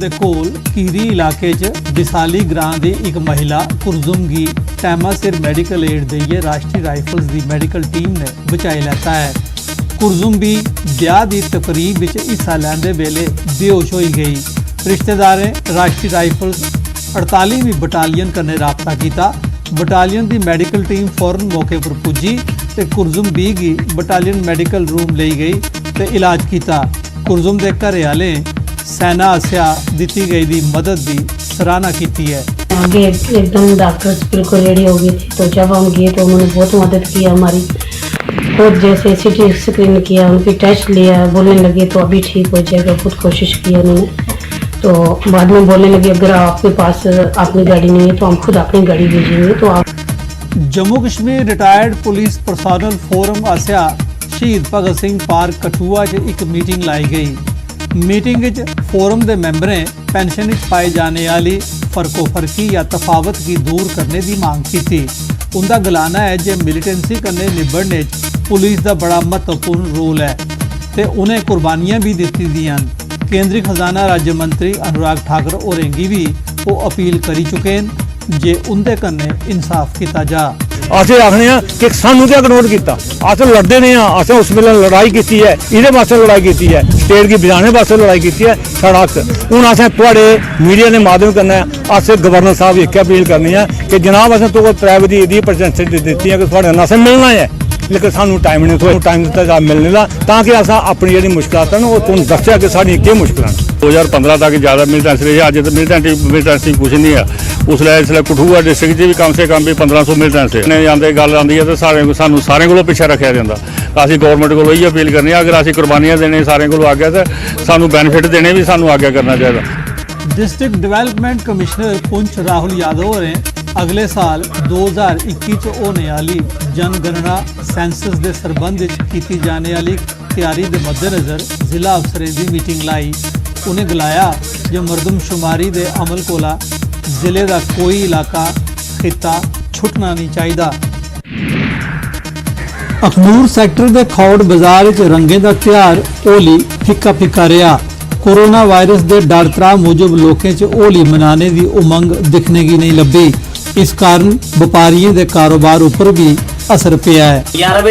ਦੇ ਕੋਲ ਕੀਰੀ ਇਲਾਕੇ 'ਚ ਵਿਸਾਲੀ ਗ੍ਰਾਂ ਦੀ ਇੱਕ ਮਹਿਲਾ ਕੁਰਜ਼ੁਮ ਗੀ ਟੈਮਾ ਸਿਰ ਮੈਡੀਕਲ ਏਡ ਦੇਈਏ ਰਾਸ਼ਟਰੀ ਰਾਈਫਲਸ ਦੀ ਮੈਡੀਕਲ ਟੀਮ ਨੇ ਬਚਾਈ ਲੈਤਾ ਹੈ। ਕੁਰਜ਼ੁਮ ਵੀ ਵਿਆਹ ਦੀ ਤਕਰੀਬ ਵਿੱਚ ਹਿੱਸਾ ਲੈਂਦੇ ਵੇਲੇ ਬੇਹੋਸ਼ ਹੋਈ ਗਈ। रिश्तेदारें राष्ट्रीय राइफल्स 48वीं बटालियन कन्नै राबता किया। बटालियन की मैडिकल टीम फौरन मौके पर पुजी ते कुरजुम बी गी बटालियन मैडिकल रूम ले गई ते इलाज किया। कुरजुम के घरे वाले सेना आसिया दी गई दी मदद की सराहना की है। आगे एकदम डॉक्टर्स बिल्कुल रेडी हो गए थे, तो जब हम गए तो उन्होंने बहुत मदद की हमारी, बहुत जैसे CT स्कैन किया, उनकी टेस्ट लिया, बोलने लगे तो अभी ठीक हो जाएगा, बहुत कोशिश की उन्होंने। तो बाद में बोलने लगे अगर आपके पास अपनी गाड़ी नहीं है तो हम खुद अपनी गाड़ी भेजेंगे। तो आप Jammu Kashmir retired police personnel forum आसिया शहीद भगत सिंह पार्क कठुआ च एक मीटिंग लाई गई। मीटिंग फोरम के मैंबरें पेंशन पाई जाने वाली फर्कोफर्की या तफावत की दूर करने की मांग की थी। उनका गलाना है जो मिलिटेंसी करने निबड़ने पुलिस का बड़ा महत्वपूर्ण रोल है तो उन्हें कुर्बानियां भी दी दियां। केंद्रीय खजाना राज्य मंत्री अनुराग ठाकुर होरेंगी भी वो अपील करी चुके हैं जे उनके कन्ने इंसाफ किया जा। असें आखने कि सानू तो इग्नोर किया, अस लड़ते नहीं, असें उस वेले लड़ाई की है, इहदे वास्ते लड़ाई की है, स्टेट गी बचाने वास्ते लड़ाई की है, साढ़ा हक। हुण असें तुहाडे मीडिया के माध्यम कन्नै अस गवर्नर साहब एक अपील करनी है कि जनाब असें तो प्राइवेट दी परसेंटेज दी है कि थोड़े असें मिलना है, लेकिन सानू टाइम नहीं, थोड़ा टाइम दिता मिलने का ताकि अस अपनी जी मुश्किलात हैं वो तुम दसिया कि साड़ी क्या मुश्किल 2015 तक ज़्यादा मिलिटेंसी रही है। अज तो मिलिटेंसी कुछ नहीं है। उसलै कठुआ डिस्ट्रिक्ट भी कम से कम भी 1500 मिलिटेंसी नहीं आते। गल आती है तो सानू सारे को पिछे रखा जाता। असीं गौरमेंट को यही अपील करनी है अगर असीं कुर्बानियां देने सारे को आग्या तो सानू बैनीफिट देने भी सानू आग्या करना चाहिए। District development commissioner Poonch Rahul Yadav ने अगले साल 2021 च होने वाली जनगणना सेंसस के संबंध की जाने वाली तैयारी के मद्देनज़र जिला अफसरें की मीटिंग लाई। उन्हें गलाया जो मरदमशुमारी के अमल कोला जिले का कोई इलाका खिता छुटना नहीं चाहिए। अखनूर सैक्टर के खौड़ बाजार च रंगे का त्यौहार होली फिक्का फिक्का रहा। कोरोना वायरस के डर त्राह मूजब लोगों च होली मनाने की उमंग दिखने की नहीं लभी। इस कारण व्यापारियों के कारोबार उपर भी असर पिया है। यार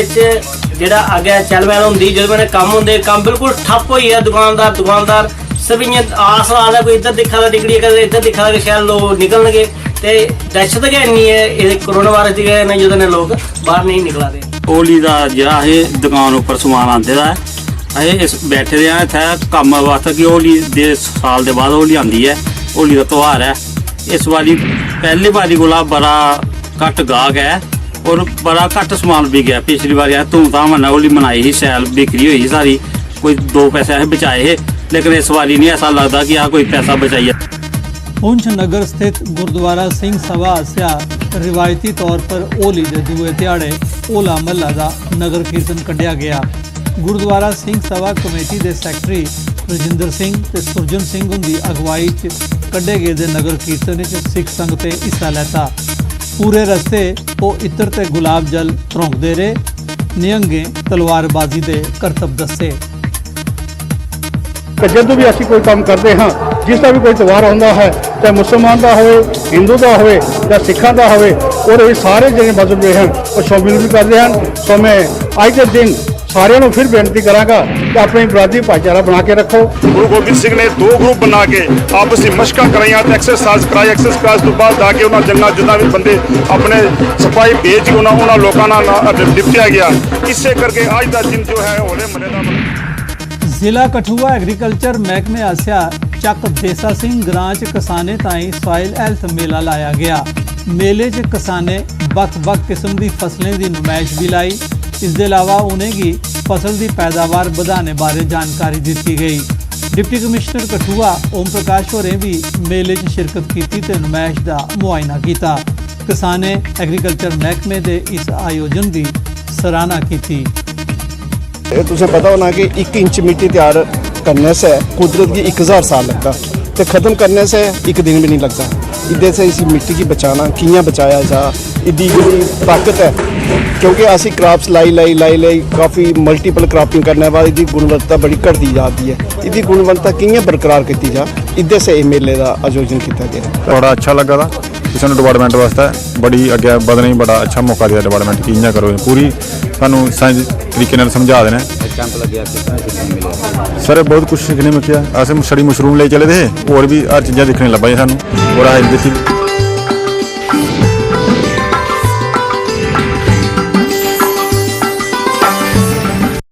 जेड़ा आगे चल मैल होंदी जो मैंने कम होंदे कम बिल्कुल ठप होई है। दुकानदार सब इयां आस आदा कोई इधर दिखा दा निकली कदे इधर दिखा दा कि शायद लोग निकलणगे ते दहशत गै इन्नी है इस कोरोना वायरस दी वजह नाल जदों लोग बाहर नहीं निकला दे। होली दा जेड़ा असें दुकान उपर समान आंदे दा असें इस बैठे दे इत्थै कम्म वास्ते कि होली दे साल दे बाद होली आंदी है, होली दा त्यौहार है। इस बारी पहली बारी कोला बड़ा घट गाहक है और बड़ा घट समान बिक गया। पिछली बार धूमधाम कन्नै होली मनाई ही, शैल बिक्री हुई ही सारी, कोई 2 पैसे असें बचाए हे, लेकिन इस बारी नहीं ऐसा लगता कि कोई पैसा बचाइए। पुंछ नगर स्थित गुरुद्वारा सिंह सभा आसिया रिवायती तौर पर होली के दूए ध्याड़े होला महला का नगर कीर्तन कढ़िया गया। गुरुद्वारा सिंह सभा कमेटी के सैकटरी रजिंदर सिंह ते सुरजन सिंह उनकी अगवाई कढ़े गए नगर कीर्तन सिख संगतें हिस्सा लैता। पूरे रस्ते वो इत्र ते गुलाब जल धरौंकदे रहे, निहंगे तलवारबाजी के करतब दसे। जदों भी असीं कोई काम करते हाँ, जिसका भी कोई त्यौहार होंदा है, चाहे मुसलमान का हो, हिंदू का हो या सिखा का हो, और ये सारे जिन्हें मजहब जो हैं वो शामिल भी करते हैं। तो मैं अज के दिन सारिਆਂ ਨੂੰ फिर बेनती करांगा कि अपनी बरादरी भाईचारा बना के रखो। गुरु गोबिंद सिंह ने 2 ग्रुप बना के आपस में मशक कराइया, एक्सरसाइज कराई। एक्सरसाइज तो बाद जाके उन्होंने जंगा जितना भी बंदे अपने सिपाही भेज के उन्होंने लोगों निपटिया गया। इससे करके आज का दिन जो है होले मने का। जिला कठुआ एग्रीकल्चर महकमे आसिया चक देसा सिंह ग्रां च किसाने ताईं सॉइल हैल्थ मेला लाया गया। मेले च किसाने बख-बख किस्म की फसलें की नुमाइश भी लाई। इसके अलावा उन्हें की फसल की पैदावार बढ़ाने बारे जानकारी दी गई। डिप्टी कमिश्नर कठुआ ओम प्रकाश होरें भी मेले च शिरकत की ते नुमाइश का मुआयना किया। किसाने एग्रीकल्चर महकमे के इस आयोजन की सराहना की। तुझे पता होना कि 1 इंच मिट्टी तैयार करने से कुदरत की 1000 साल लगता, तो ख़त्म करने से 1 दिन भी नहीं लगता। इधर से इसी मिट्टी की बचाना कियां बचाया जा, इदी ताकत है क्योंकि असी क्रॉप्स लाई काफ़ी मल्टीपल क्रॉपिंग करने बाद इसकी गुणवत्ता बड़ी घटती जाती है। इसकी गुणवत्ता कियां बरकरार की जा, इधर से ये मेले का आयोजन किया गया। बड़ा अच्छा लगा था कि सानू डिपार्टमेंट वास्ते बड़ी अगे बधने बड़ा अच्छा मौका दिया डिपार्टमेंट की इ'यां करो पूरी सानू साइंस तरीके नाल समझा देना। सर बहुत कुछ सीखने में किया अस छड़ी मशरूम ले चले थे और भी हर चीज़ां दिखने लगा सानू और अस